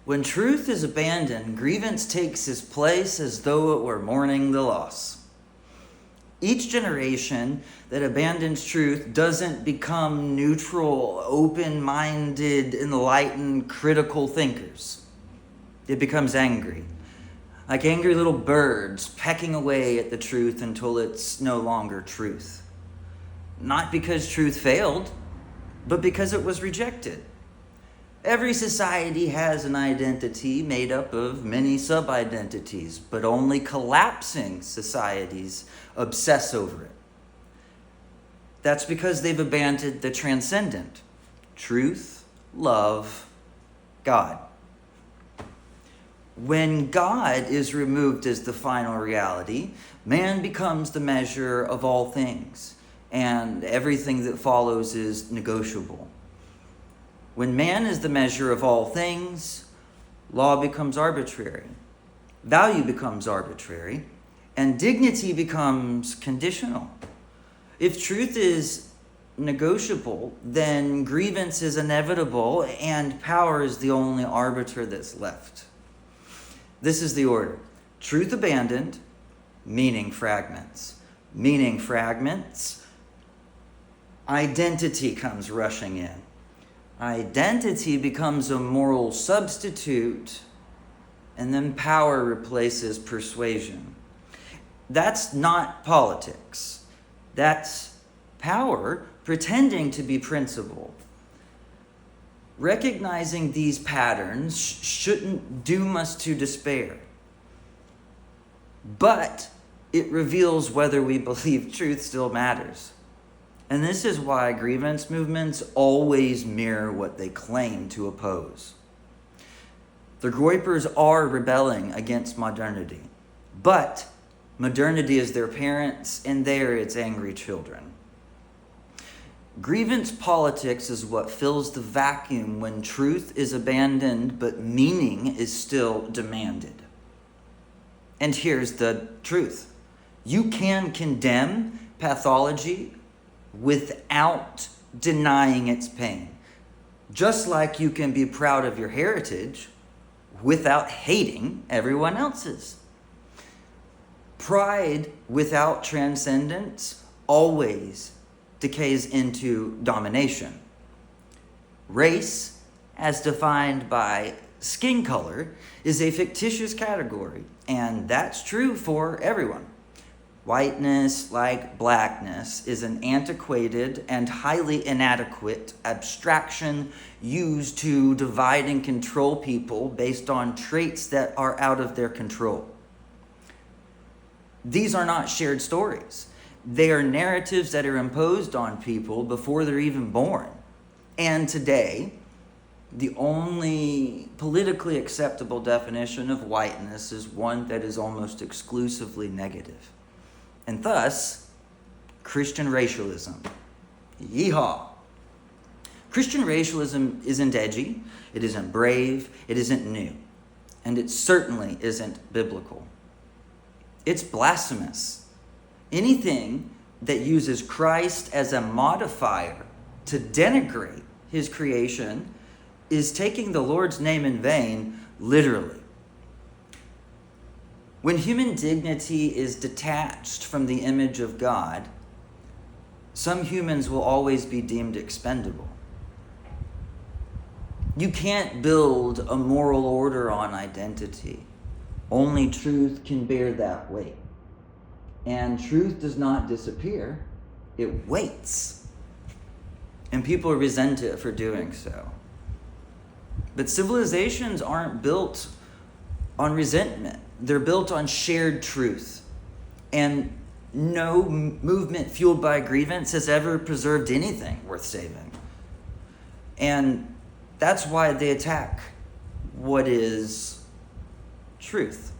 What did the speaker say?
When truth is abandoned, grievance takes its place as though it were mourning the loss. Each generation that abandons truth doesn't become neutral, open-minded, enlightened, critical thinkers. It becomes angry, like angry little birds pecking away at the truth until it's no longer truth. Not because truth failed, but because it was rejected. Every society has an identity made up of many sub-identities, but only collapsing societies obsess over it. That's because they've abandoned the transcendent: truth, love, God. When God is removed as the final reality, man becomes the measure of all things, and everything that follows is negotiable. When man is the measure of all things, law becomes arbitrary, value becomes arbitrary, and dignity becomes conditional. If truth is negotiable, then grievance is inevitable, and power is the only arbiter that's left. This is the order: truth abandoned, meaning fragments. Meaning fragments, identity comes rushing in. Identity becomes a moral substitute, and then power replaces persuasion. That's not politics. That's power pretending to be principle. Recognizing these patterns shouldn't doom us to despair, but it reveals whether we believe truth still matters. And this is why grievance movements always mirror what they claim to oppose. The Groypers are rebelling against modernity, but modernity is their parents, and they are its angry children. Grievance politics is what fills the vacuum when truth is abandoned, but meaning is still demanded. And here's the truth: you can condemn pathology without denying its pain. Just like you can be proud of your heritage without hating everyone else's. Pride without transcendence always decays into domination. Race, as defined by skin color, is a fictitious category, and that's true for everyone. Whiteness, like blackness, is an antiquated and highly inadequate abstraction used to divide and control people based on traits that are out of their control. These are not shared stories. They are narratives that are imposed on people before they're even born. And today, the only politically acceptable definition of whiteness is one that is almost exclusively negative. And thus, Christian racialism. Yeehaw! Christian racialism isn't edgy, it isn't brave, it isn't new, and it certainly isn't biblical. It's blasphemous. Anything that uses Christ as a modifier to denigrate his creation is taking the Lord's name in vain, literally. When human dignity is detached from the image of God, some humans will always be deemed expendable. You can't build a moral order on identity. Only truth can bear that weight. And truth does not disappear, it waits. And people resent it for doing so. But civilizations aren't built on resentment. They're built on shared truth. And no movement fueled by grievance has ever preserved anything worth saving. And that's why they attack what is truth.